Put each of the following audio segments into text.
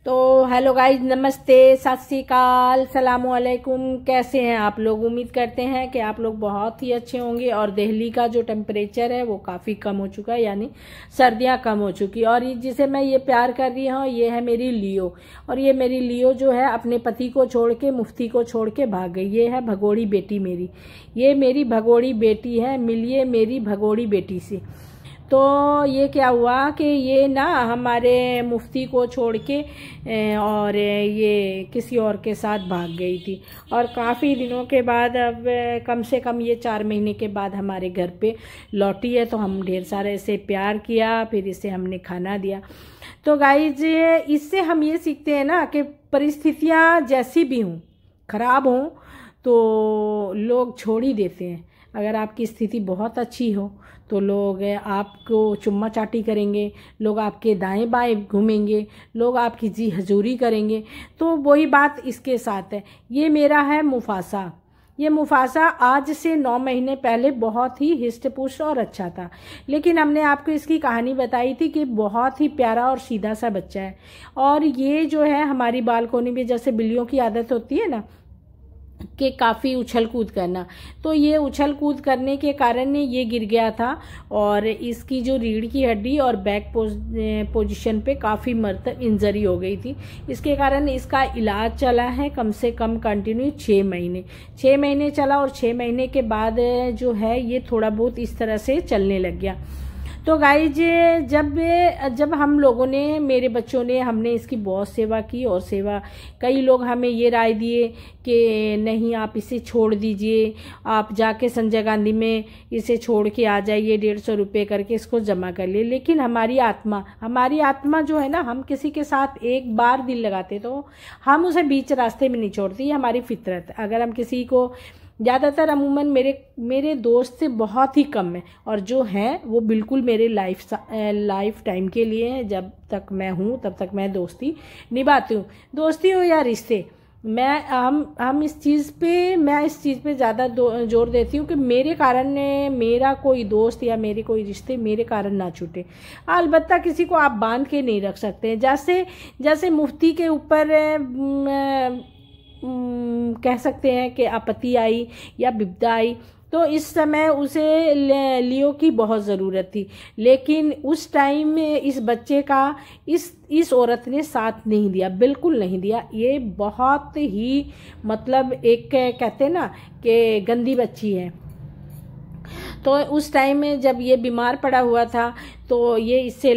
तो hello guys, नमस्ते, सत श्री अकाल, सलामु अलैकुम। कैसे हैं आप लोग? उम्मीद करते हैं कि आप लोग बहुत ही अच्छे होंगे। और दिल्ली का जो टेम्परेचर है वो काफ़ी कम हो चुका है, यानी सर्दियां कम हो चुकी। और जिसे मैं ये प्यार कर रही हूँ ये है मेरी लियो। और ये मेरी लियो जो है अपने पति को छोड़ के, मुफ्ती को छोड़ के भाग गई। ये है भगोड़ी बेटी मेरी, ये मेरी भगोड़ी बेटी है। मिलिए मेरी भगोड़ी बेटी से। तो ये क्या हुआ कि ये ना हमारे मुफ्ती को छोड़ के और ये किसी और के साथ भाग गई थी। और काफ़ी दिनों के बाद, अब कम से कम ये 4 महीने के बाद हमारे घर पे लौटी है। तो हम ढेर सारे इसे प्यार किया, फिर इसे हमने खाना दिया। तो गाइज, इससे हम ये सीखते हैं ना कि परिस्थितियाँ जैसी भी हों, ख़राब हों, तो लोग छोड़ ही देते हैं। अगर आपकी स्थिति बहुत अच्छी हो तो लोग आपको चुम्मा चाटी करेंगे, लोग आपके दाएं बाएं घूमेंगे, लोग आपकी जी हजूरी करेंगे। तो वही बात इसके साथ है। ये मेरा है मुफासा। ये मुफासा आज से 9 महीने पहले बहुत ही हिस्ट पुष्ट और अच्छा था, लेकिन हमने आपको इसकी कहानी बताई थी कि बहुत ही प्यारा और सीधा सा बच्चा है। और ये जो है हमारी बालकोनी में जैसे बिल्लियों की आदत होती है ना कि काफ़ी उछल कूद करना, तो ये उछल कूद करने के कारण ये गिर गया था। और इसकी जो रीढ़ की हड्डी और बैक पोजीशन पे काफ़ी मर्तब इंजरी हो गई थी। इसके कारण इसका इलाज चला है कम से कम कंटिन्यू 6 महीने। 6 महीने चला और 6 महीने के बाद जो है ये थोड़ा बहुत इस तरह से चलने लग गया। तो गाइज, जब हम लोगों ने, मेरे बच्चों ने, हमने इसकी बहुत सेवा की। और सेवा, कई लोग हमें ये राय दिए कि नहीं, आप इसे छोड़ दीजिए, आप जाके संजय गांधी में इसे छोड़ के आ जाइए, 150 रुपये करके इसको जमा कर लिए। लेकिन हमारी आत्मा जो है ना, हम किसी के साथ एक बार दिल लगाते तो हम उसे बीच रास्ते में नहीं छोड़ते। ये हमारी फितरत है। अगर हम किसी को, ज़्यादातर अमूमन मेरे दोस्त से बहुत ही कम है, और जो हैं वो बिल्कुल मेरे लाइफ टाइम के लिए हैं। जब तक मैं हूँ तब तक मैं दोस्ती निभाती हूँ। दोस्ती हो या रिश्ते, मैं इस चीज़ पे ज़्यादा जोर देती हूँ कि मेरे कारण मेरा कोई दोस्त या मेरे कोई रिश्ते मेरे कारण ना छूटे। अलबत्ता किसी को आप बांध के नहीं रख सकते। जैसे मुफ्ती के ऊपर कह सकते हैं कि आपत्ति आई या विपदा आई, तो इस समय उसे लियो की बहुत ज़रूरत थी। लेकिन उस टाइम में इस बच्चे का इस औरत ने साथ नहीं दिया, बिल्कुल नहीं दिया। ये बहुत ही, मतलब एक कहते हैं ना कि गंदी बच्ची है। तो उस टाइम में जब ये बीमार पड़ा हुआ था तो ये इससे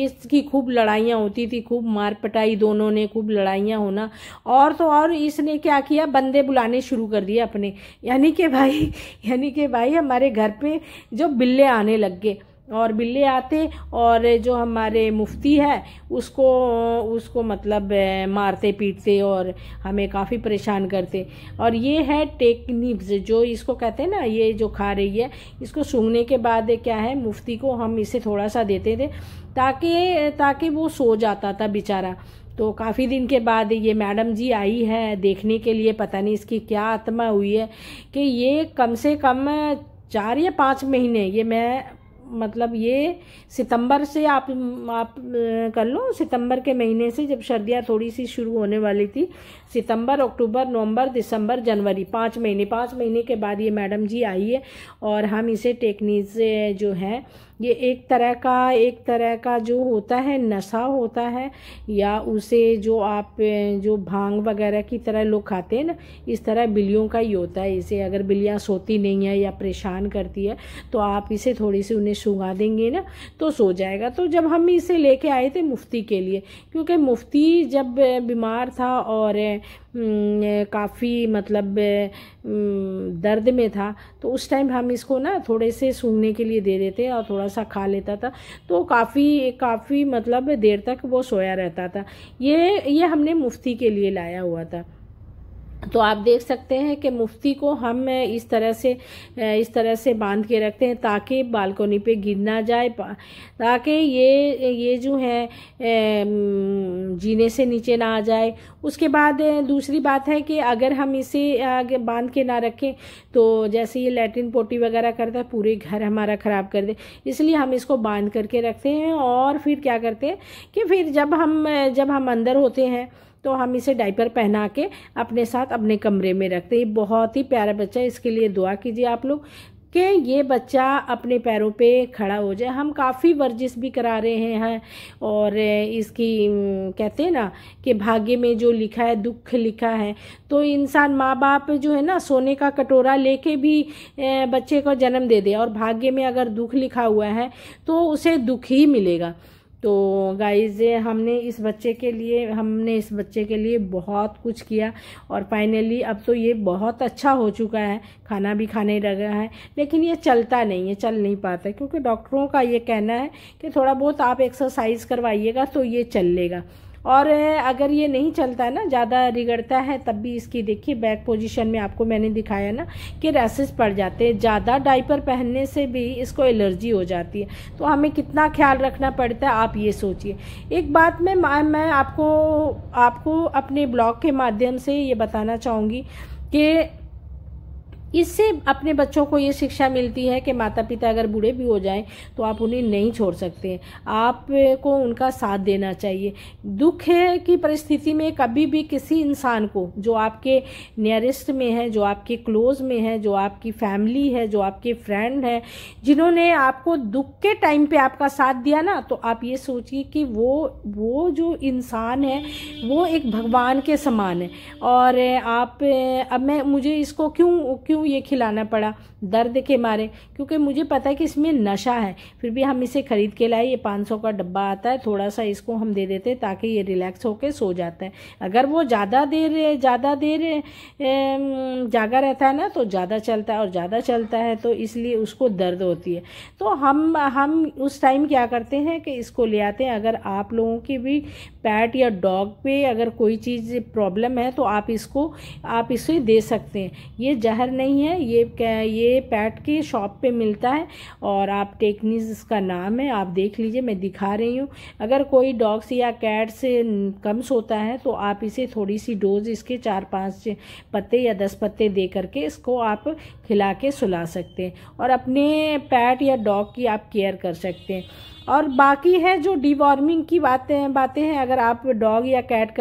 इसकी खूब लड़ाइयाँ होती थी, खूब मार पटाई, दोनों ने खूब लड़ाइयाँ होना। और तो और इसने क्या किया, बंदे बुलाने शुरू कर दिए अपने, यानी कि भाई हमारे घर पे जो बिल्ले आने लग गए। और बिल्ले आते और जो हमारे मुफ्ती है उसको मतलब मारते पीटते और हमें काफ़ी परेशान करते। और ये है टेक्निक्स जो इसको कहते हैं ना, ये जो खा रही है, इसको सूंघने के बाद क्या है, मुफ्ती को हम इसे थोड़ा सा देते थे ताकि वो सो जाता था बेचारा। तो काफ़ी दिन के बाद ये मैडम जी आई है देखने के लिए, पता नहीं इसकी क्या आत्मा हुई है कि ये कम से कम 4 या 5 महीने, ये मैं मतलब ये सितंबर से आप कर लो, सितंबर के महीने से जब सर्दियाँ थोड़ी सी शुरू होने वाली थी, सितंबर, अक्टूबर, नवंबर, दिसंबर, जनवरी, 5 महीने के बाद ये मैडम जी आई है। और हम इसे टेक्निक से जो है, ये एक तरह का जो होता है, नशा होता है, या उसे जो भांग वगैरह की तरह लोग खाते हैं ना, इस तरह बिल्लियों का ही होता है। इसे अगर बिल्लियाँ सोती नहीं है या परेशान करती है तो आप इसे थोड़ी सी उन्हें सुंघा देंगे ना तो सो जाएगा। तो जब हम इसे लेके आए थे मुफ्ती के लिए, क्योंकि मुफ्ती जब बीमार था और काफ़ी मतलब दर्द में था, तो उस टाइम हम इसको ना थोड़े से सूंघने के लिए दे देते और थोड़ा सा खा लेता था, तो काफ़ी मतलब देर तक वो सोया रहता था। ये हमने मुफ्ती के लिए लाया हुआ था। तो आप देख सकते हैं कि मुफ्ती को हम इस तरह से बांध के रखते हैं ताकि बालकनी पे गिर ना जाए, ताकि ये जो है जीने से नीचे ना आ जाए। उसके बाद दूसरी बात है कि अगर हम इसे आगे बांध के ना रखें तो जैसे ये लैट्रिन पोटी वगैरह करता है पूरे घर हमारा ख़राब कर दे, इसलिए हम इसको बांध करके रखते हैं। और फिर क्या करते हैं कि फिर जब हम अंदर होते हैं तो हम इसे डायपर पहना के अपने साथ अपने कमरे में रखते हैं। बहुत ही प्यारा बच्चा है, इसके लिए दुआ कीजिए आप लोग कि ये बच्चा अपने पैरों पे खड़ा हो जाए। हम काफ़ी वर्जिश भी करा रहे हैं और इसकी कहते हैं ना कि भाग्य में जो लिखा है दुख लिखा है, तो इंसान माँ बाप जो है ना सोने का कटोरा लेके भी बच्चे को जन्म दे दे और भाग्य में अगर दुख लिखा हुआ है तो उसे दुख ही मिलेगा। तो गाइज हमने इस बच्चे के लिए बहुत कुछ किया और फाइनली अब तो ये बहुत अच्छा हो चुका है, खाना भी खाने लगा है। लेकिन ये चलता नहीं है, चल नहीं पाता, क्योंकि डॉक्टरों का ये कहना है कि थोड़ा बहुत आप एक्सरसाइज करवाइएगा तो ये चल लेगा। और अगर ये नहीं चलता है ना, ज़्यादा रिगड़ता है, तब भी इसकी देखिए बैक पोजीशन में आपको मैंने दिखाया ना कि रैसेस पड़ जाते हैं। ज़्यादा डायपर पहनने से भी इसको एलर्जी हो जाती है, तो हमें कितना ख्याल रखना पड़ता है आप ये सोचिए। एक बात मैं आपको अपने ब्लॉग के माध्यम से ये बताना चाहूँगी कि इससे अपने बच्चों को ये शिक्षा मिलती है कि माता पिता अगर बूढ़े भी हो जाएं तो आप उन्हें नहीं छोड़ सकते, आपको उनका साथ देना चाहिए। दुख की परिस्थिति में कभी भी किसी इंसान को जो आपके नियरेस्ट में है, जो आपके क्लोज में है, जो आपकी फैमिली है, जो आपके फ्रेंड है, जिन्होंने आपको दुख के टाइम पे आपका साथ दिया ना, तो आप ये सोचिए कि वो जो इंसान है वो एक भगवान के समान है। और अब मुझे इसको क्यों ये खिलाना पड़ा, दर्द के मारे, क्योंकि मुझे पता है कि इसमें नशा है। फिर भी हम इसे खरीद के लाए, ये 500 का डब्बा आता है, थोड़ा सा इसको हम दे देते हैं ताकि ये रिलैक्स होके सो जाता है। अगर वो ज़्यादा देर जागा रहता है ना तो ज़्यादा चलता है, और ज़्यादा चलता है तो इसलिए उसको दर्द होती है। तो हम उस टाइम क्या करते हैं कि इसको ले आते हैं। अगर आप लोगों की भी पैट या डॉग पे अगर कोई चीज़ प्रॉब्लम है तो आप इसे दे सकते हैं। ये जहर नहीं है, ये पैट की शॉप पे मिलता है और आप टेक्निस इसका नाम है, आप देख लीजिए, मैं दिखा रही हूँ। अगर कोई डॉग्स या कैट से कम सोता है तो आप इसे थोड़ी सी डोज इसके 4-5 पत्ते या 10 पत्ते दे करके इसको आप खिला के सुला सकते हैं और अपने पैट या डॉग की आप केयर कर सकते हैं। और बाकी है जो डिवॉर्मिंग की बातें हैं, अगर आप डॉग या कैट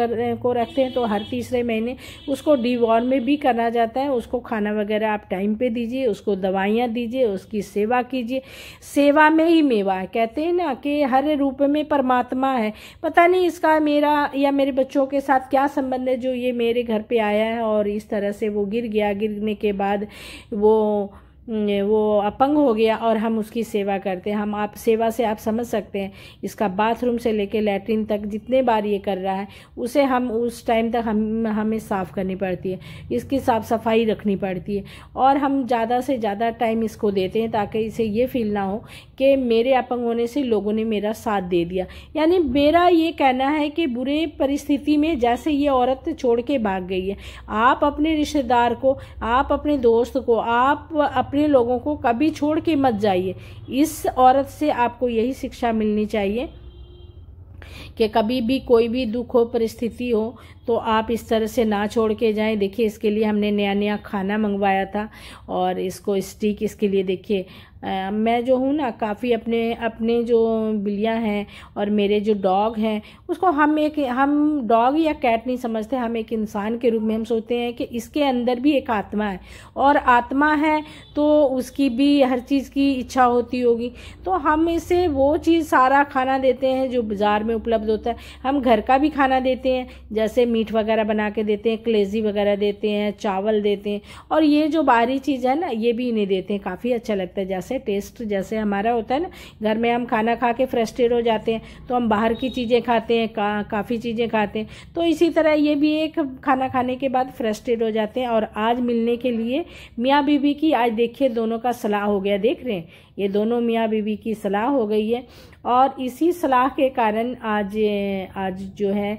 को रखते हैं तो हर तीसरे महीने उसको डिवॉर्म भी करना जाता है। उसको खाना वगैरह आप टाइम पे दीजिए, उसको दवाइयाँ दीजिए, उसकी सेवा कीजिए। सेवा में ही मेवा है, कहते हैं ना कि हर रूप में परमात्मा है। पता नहीं इसका मेरा या मेरे बच्चों के साथ क्या संबंध है जो ये मेरे घर पे आया है और इस तरह से वो गिर गया, गिरने के बाद वो अपंग हो गया और हम उसकी सेवा करते हैं। आप सेवा से आप समझ सकते हैं, इसका बाथरूम से लेके लैट्रिन तक जितने बार ये कर रहा है उसे हम उस टाइम तक हमें साफ़ करनी पड़ती है, इसकी साफ़ सफाई रखनी पड़ती है और हम ज़्यादा से ज़्यादा टाइम इसको देते हैं ताकि इसे ये फील ना हो कि मेरे अपंग होने से लोगों ने मेरा साथ दे दिया। यानी मेरा ये कहना है कि बुरे परिस्थिति में जैसे ये औरत छोड़ के भाग गई है, आप अपने रिश्तेदार को, आप अपने दोस्त को, आप अपने लोगों को कभी छोड़ के मत जाइए। इस औरत से आपको यही शिक्षा मिलनी चाहिए कि कभी भी कोई भी दुख हो, परिस्थिति हो, तो आप इस तरह से ना छोड़ के जाएं। देखिए इसके लिए हमने नया खाना मंगवाया था और इसको स्टिक, इसके लिए देखिए मैं जो हूँ ना काफ़ी अपने जो बिल्लियाँ हैं और मेरे जो डॉग हैं उसको हम डॉग या कैट नहीं समझते, हम एक इंसान के रूप में हम सोचते हैं कि इसके अंदर भी एक आत्मा है और आत्मा है तो उसकी भी हर चीज़ की इच्छा होती होगी। तो हम इसे वो चीज़ सारा खाना देते हैं जो बाज़ार में उपलब्ध होता है। हम घर का भी खाना देते हैं, जैसे मीट वगैरह बना के देते हैं, कलेजी वगैरह देते हैं, चावल देते हैं और ये जो बाहरी चीज़ है ना ये भी इन्हें देते हैं। काफ़ी अच्छा लगता है, जैसे टेस्ट जैसे हमारा होता है ना, घर में हम खाना खा के फ्रस्ट्रेट हो जाते हैं तो हम बाहर की चीज़ें खाते हैं, काफ़ी चीज़ें खाते हैं, तो इसी तरह ये भी एक खाना खाने के बाद फ्रस्ट्रेट हो जाते हैं। और आज मिलने के लिए मियाँ बीवी की आज देखिए दोनों का सलाह हो गया, देख रहे हैं ये दोनों मियाँ बीवी की सलाह हो गई है और इसी सलाह के कारण आज जो है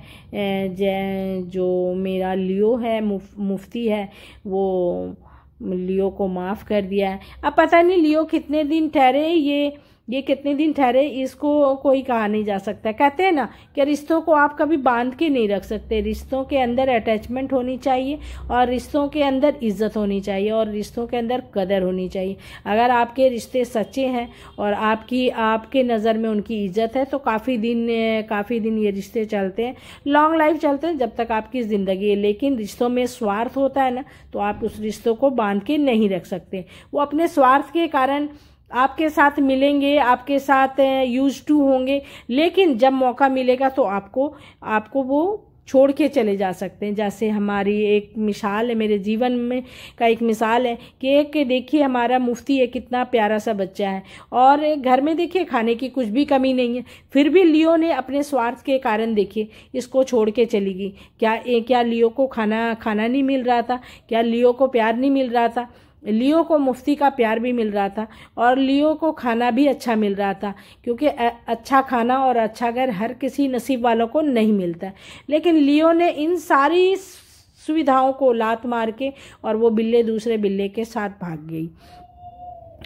जो मेरा लियो है मुफ्ती है वो लियो को माफ़ कर दिया है। अब पता नहीं लियो कितने दिन ठहरे, ये कितने दिन ठहरे इसको कोई कहा नहीं जा सकता। कहते हैं ना कि रिश्तों को आप कभी बांध के नहीं रख सकते, रिश्तों के अंदर अटैचमेंट होनी चाहिए और रिश्तों के अंदर इज्जत होनी चाहिए और रिश्तों के अंदर कदर होनी चाहिए। अगर आपके रिश्ते सच्चे हैं और आपके नज़र में उनकी इज्जत है तो काफ़ी दिन ये रिश्ते चलते हैं, लॉन्ग लाइफ चलते हैं जब तक आपकी ज़िंदगी है। लेकिन रिश्तों में स्वार्थ होता है ना, तो आप उस रिश्तों को बांध के नहीं रख सकते। वो अपने स्वार्थ के कारण आपके साथ मिलेंगे, आपके साथ यूज टू होंगे, लेकिन जब मौका मिलेगा तो आपको वो छोड़ के चले जा सकते हैं। जैसे हमारी एक मिसाल है, मेरे जीवन में का एक मिसाल है कि देखिए हमारा मुफ्ती है, कितना प्यारा सा बच्चा है और घर में देखिए खाने की कुछ भी कमी नहीं है, फिर भी लियो ने अपने स्वार्थ के कारण देखिए इसको छोड़ के चली गई। क्या लियो को खाना नहीं मिल रहा था? क्या लियो को प्यार नहीं मिल रहा था? लियो को मुफ्ती का प्यार भी मिल रहा था और लियो को खाना भी अच्छा मिल रहा था, क्योंकि अच्छा खाना और अच्छा घर हर किसी नसीब वालों को नहीं मिलता। लेकिन लियो ने इन सारी सुविधाओं को लात मार के और वो बिल्ले दूसरे बिल्ले के साथ भाग गई।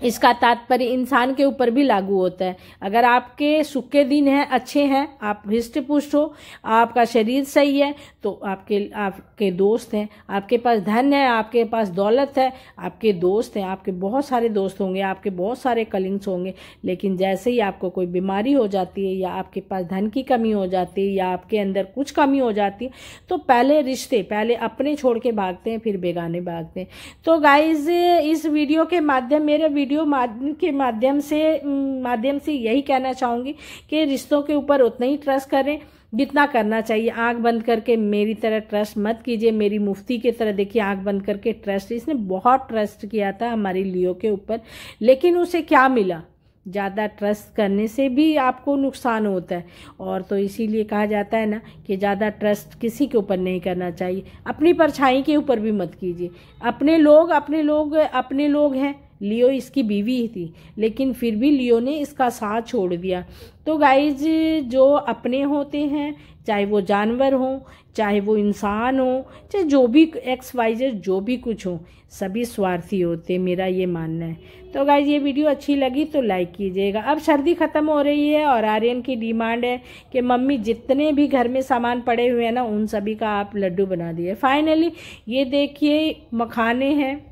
इसका तात्पर्य इंसान के ऊपर भी लागू होता है। अगर आपके सुख के दिन हैं, अच्छे हैं, आप हृष्ट पुष्ट हो, आपका शरीर सही है, तो आपके दोस्त हैं, आपके पास धन है, आपके पास दौलत है, आपके दोस्त हैं, आपके बहुत सारे दोस्त होंगे, आपके बहुत सारे कलिंग्स होंगे। लेकिन जैसे ही आपको कोई बीमारी हो जाती है या आपके पास धन की कमी हो जाती है या आपके अंदर कुछ कमी हो जाती है तो पहले अपने छोड़ के भागते हैं, फिर बेगाने भागते हैं। तो गाइज इस वीडियो के मेरे के माध्यम से यही कहना चाहूँगी कि रिश्तों के ऊपर उतना ही ट्रस्ट करें जितना करना चाहिए। आंख बंद करके मेरी तरह ट्रस्ट मत कीजिए, मेरी मुफ्ती की तरह देखिए आंख बंद करके ट्रस्ट। इसने बहुत ट्रस्ट किया था हमारी लियो के ऊपर, लेकिन उसे क्या मिला? ज़्यादा ट्रस्ट करने से भी आपको नुकसान होता है। और तो इसीलिए कहा जाता है ना कि ज़्यादा ट्रस्ट किसी के ऊपर नहीं करना चाहिए। अपनी परछाई के ऊपर भी मत कीजिए। अपने लोग हैं। लियो इसकी बीवी ही थी, लेकिन फिर भी लियो ने इसका साथ छोड़ दिया। तो गाइज जो अपने होते हैं, चाहे वो जानवर हो, चाहे वो इंसान हो, चाहे जो भी XYZ जो भी कुछ हो, सभी स्वार्थी होते, मेरा ये मानना है। तो गाइज ये वीडियो अच्छी लगी तो लाइक कीजिएगा। अब सर्दी ख़त्म हो रही है और आर्यन की डिमांड है कि मम्मी जितने भी घर में सामान पड़े हुए हैं ना, उन सभी का आप लड्डू बना दिए। फाइनली ये देखिए मखाने हैं,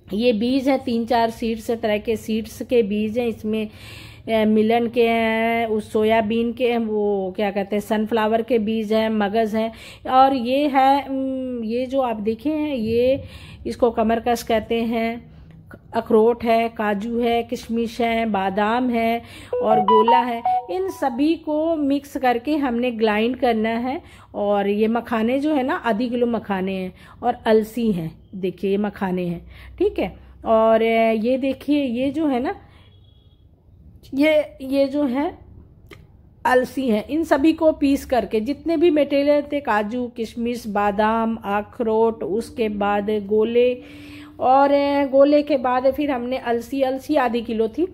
ये बीज हैं, 3-4 सीड्स तरह के सीड्स के बीज हैं। इसमें मिलन के हैं, उस सोयाबीन के हैं, वो क्या कहते हैं सनफ्लावर के बीज हैं, मगज़ हैं, और ये है ये जो आप देखे हैं ये इसको कमरकश कहते हैं। अखरोट है, काजू है, किशमिश है, बादाम है और गोला है। इन सभी को मिक्स करके हमने ग्राइंड करना है। और ये मखाने जो है ना, आधी किलो मखाने हैं और अलसी हैं। देखिए ये मखाने हैं, ठीक है। और ये देखिए ये जो है ना, ये जो है अलसी है। इन सभी को पीस करके जितने भी मटेरियल थे, काजू, किशमिश, बादाम, अखरोट, उसके बाद गोले, और गोले के बाद फिर हमने अलसी आधी किलो थी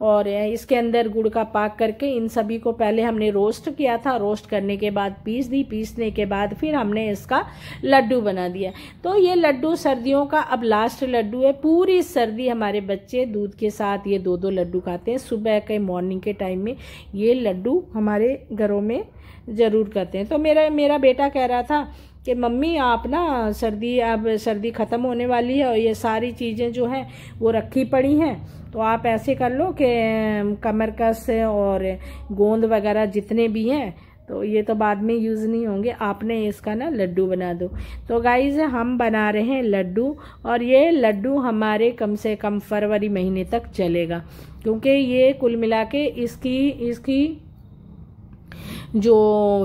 और इसके अंदर गुड़ का पाक करके इन सभी को पहले हमने रोस्ट किया था। रोस्ट करने के बाद पीसने के बाद फिर हमने इसका लड्डू बना दिया। तो ये लड्डू सर्दियों का अब लास्ट लड्डू है। पूरी सर्दी हमारे बच्चे दूध के साथ ये 2-2 लड्डू खाते हैं। सुबह के मॉर्निंग के टाइम में ये लड्डू हमारे घरों में ज़रूर करते हैं। तो मेरा बेटा कह रहा था कि मम्मी आप ना अब सर्दी ख़त्म होने वाली है और ये सारी चीज़ें जो हैं वो रखी पड़ी हैं, तो आप ऐसे कर लो कि कमरकस और गोंद वगैरह जितने भी हैं तो ये तो बाद में यूज़ नहीं होंगे, आपने इसका ना लड्डू बना दो। तो गाइज़ हम बना रहे हैं लड्डू, और ये लड्डू हमारे कम से कम फरवरी महीने तक चलेगा, क्योंकि ये कुल मिला के इसकी जो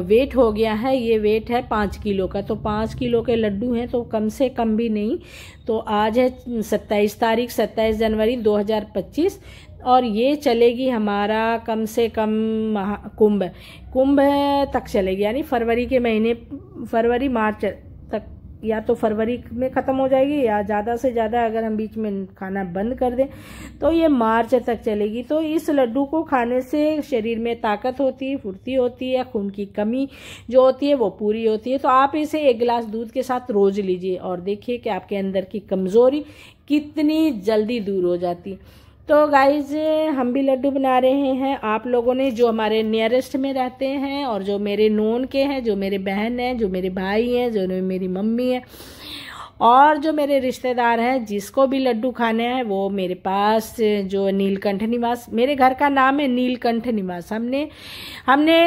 वेट हो गया है, ये वेट है 5 किलो का। तो 5 किलो के लड्डू हैं तो कम से कम भी नहीं। तो आज है 27 जनवरी 2025 और ये चलेगी हमारा कम से कम कुंभ तक चलेगी, यानी फरवरी मार्च तक या तो फरवरी में ख़त्म हो जाएगी, या ज़्यादा से ज़्यादा अगर हम बीच में खाना बंद कर दें तो ये मार्च तक चलेगी। तो इस लड्डू को खाने से शरीर में ताकत होती है, फुर्ती होती है, खून की कमी जो होती है वो पूरी होती है। तो आप इसे 1 गिलास दूध के साथ रोज़ लीजिए और देखिए कि आपके अंदर की कमज़ोरी कितनी जल्दी दूर हो जाती है। तो गाइज हम भी लड्डू बना रहे हैं। आप लोगों ने जो हमारे नियरेस्ट में रहते हैं और जो मेरे नोन के हैं, जो मेरे बहन हैं, जो मेरे भाई हैं, जो मेरी मम्मी है और जो मेरे रिश्तेदार हैं, जिसको भी लड्डू खाने हैं वो मेरे पास जो नीलकंठ निवास, मेरे घर का नाम है नीलकंठ निवास। हमने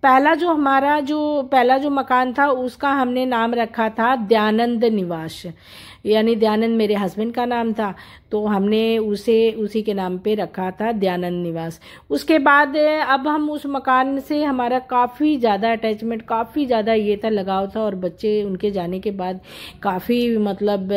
पहला जो मकान था उसका हमने नाम रखा था दयानंद निवास, यानी दयानंद मेरे हस्बैंड का नाम था, तो हमने उसी के नाम पे रखा था दयानंद निवास। उसके बाद अब हम उस मकान से हमारा काफ़ी ज़्यादा अटैचमेंट, काफ़ी ज़्यादा ये था, लगाव था, और बच्चे उनके जाने के बाद काफ़ी मतलब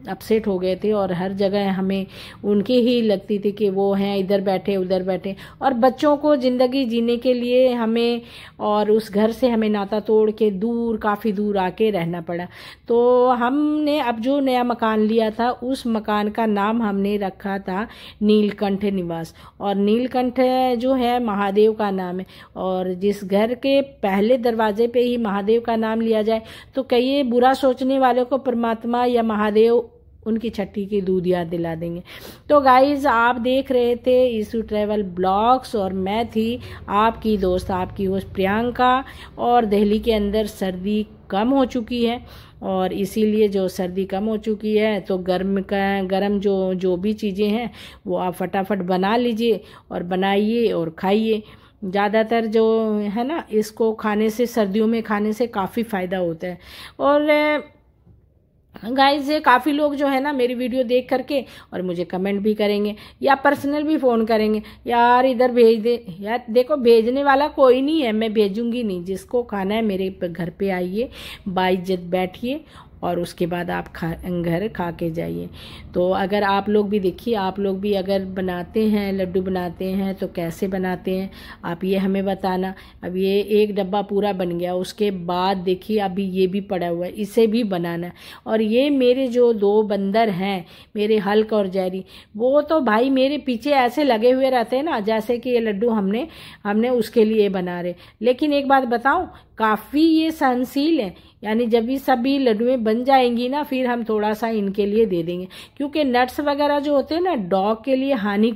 अपसेट हो गए थे और हर जगह हमें उनके ही लगती थी कि वो हैं इधर बैठे उधर बैठे, और बच्चों को ज़िंदगी जीने के लिए हमें और उस घर से हमें नाता तोड़ के काफ़ी दूर आके रहना पड़ा। तो हमने अब जो नया मकान लिया था उस मकान का नाम हमने रखा था नीलकंठ निवास, और नीलकंठ जो है महादेव का नाम है, और जिस घर के पहले दरवाजे पे ही महादेव का नाम लिया जाए तो कई बुरा सोचने वालों को परमात्मा या महादेव उनकी छठी की दूध याद दिला देंगे। तो गाइज आप देख रहे थे ईशू ट्रैवल ब्लॉग्स और मैं थी आपकी दोस्त, आपकी होस्ट प्रियंका। और दिल्ली के अंदर सर्दी कम हो चुकी है, और इसीलिए जो सर्दी कम हो चुकी है तो गर्म जो भी चीज़ें हैं वो आप फटाफट बना लीजिए और बनाइए और खाइए। ज़्यादातर जो है ना, इसको खाने से, सर्दियों में खाने से काफ़ी फ़ायदा होता है। और गाइज काफ़ी लोग जो है ना मेरी वीडियो देख करके और मुझे कमेंट भी करेंगे या पर्सनल भी फ़ोन करेंगे, यार इधर भेज दे। यार देखो, भेजने वाला कोई नहीं है, मैं भेजूंगी नहीं। जिसको खाना है मेरे घर पे आइए, बाइज्जत बैठिए और उसके बाद आप घर खा के जाइए। तो अगर आप लोग भी देखिए, आप लोग भी अगर बनाते हैं, लड्डू बनाते हैं तो कैसे बनाते हैं आप ये हमें बताना। अब ये 1 डब्बा पूरा बन गया, उसके बाद देखिए अभी ये भी पड़ा हुआ है, इसे भी बनाना। और ये मेरे जो 2 बंदर हैं, मेरे हल्क और जैरी, वो तो भाई मेरे पीछे ऐसे लगे हुए रहते हैं ना जैसे कि ये लड्डू हमने उसके लिए बना रहे। लेकिन एक बात बताऊं, काफ़ी ये सहनशील है, यानी जब ये सभी लड्डुएं बन जाएंगी ना फिर हम थोड़ा सा इनके लिए दे देंगे, क्योंकि नट्स वगैरह जो होते हैं ना डॉग के लिए हानि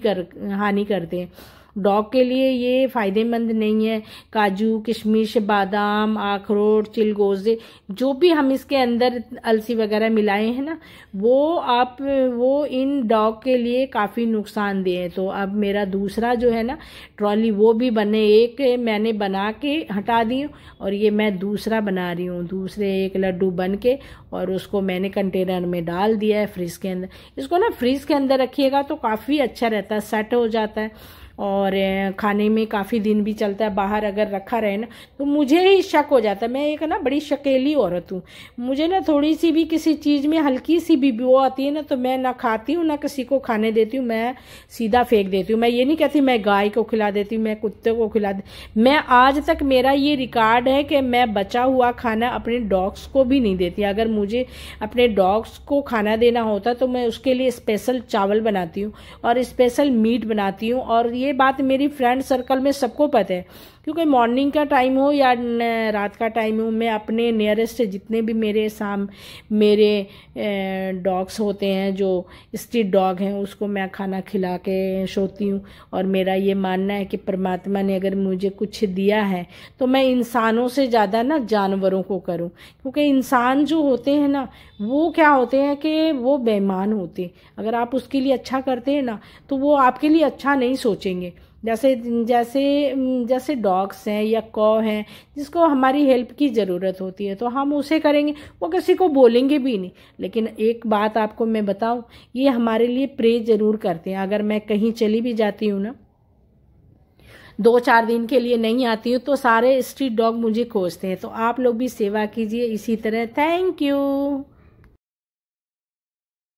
करते हैं। डॉग के लिए ये फ़ायदेमंद नहीं है। काजू, किशमिश, बादाम, अखरोट, चिलगोज़े, जो भी हम इसके अंदर अलसी वगैरह मिलाए हैं ना, वो इन डॉग के लिए काफ़ी नुकसानदेह है। तो अब मेरा दूसरा जो है ना ट्रॉली वो भी बने, एक मैंने बना के हटा दी और ये मैं दूसरा बना रही हूँ। दूसरे एक लड्डू बन के और उसको मैंने कंटेनर में डाल दिया है फ्रिज के अंदर। इसको ना फ्रिज के अंदर रखिएगा तो काफ़ी अच्छा रहता है, सेट हो जाता है और खाने में काफ़ी दिन भी चलता है। बाहर अगर रखा रहे ना तो मुझे ही शक हो जाता है। मैं एक ना बड़ी शकेली औरत हूँ, मुझे ना थोड़ी सी भी किसी चीज़ में हल्की सी भी वो आती है ना तो मैं ना खाती हूँ ना किसी को खाने देती हूँ, मैं सीधा फेंक देती हूँ। मैं ये नहीं कहती मैं गाय को खिला देती हूँ, मैं कुत्ते को खिला मैं आज तक मेरा ये रिकॉर्ड है कि मैं बचा हुआ खाना अपने डॉग्स को भी नहीं देती। अगर मुझे अपने डॉग्स को खाना देना होता तो मैं उसके लिए स्पेशल चावल बनाती हूँ और स्पेशल मीट बनाती हूँ। और ये बात मेरी फ्रेंड सर्कल में सबको पता है, क्योंकि मॉर्निंग का टाइम हो या रात का टाइम हो, मैं अपने नियरेस्ट जितने भी मेरे डॉग्स होते हैं जो स्ट्रीट डॉग हैं उसको मैं खाना खिला के सोती हूँ। और मेरा ये मानना है कि परमात्मा ने अगर मुझे कुछ दिया है तो मैं इंसानों से ज़्यादा ना जानवरों को करूँ, क्योंकि इंसान जो होते हैं ना वो क्या होते हैं कि वो बेईमान होते। अगर आप उसके लिए अच्छा करते हैं ना तो वो आपके लिए अच्छा नहीं सोचेंगे। जैसे डॉग्स हैं या कौ हैं जिसको हमारी हेल्प की ज़रूरत होती है तो हम उसे करेंगे, वो किसी को बोलेंगे भी नहीं। लेकिन एक बात आपको मैं बताऊं, ये हमारे लिए प्रे ज़रूर करते हैं। अगर मैं कहीं चली भी जाती हूँ ना, 2-4 दिन के लिए नहीं आती हूँ तो सारे स्ट्रीट डॉग मुझे खोजते हैं। तो आप लोग भी सेवा कीजिए इसी तरह। Thank you.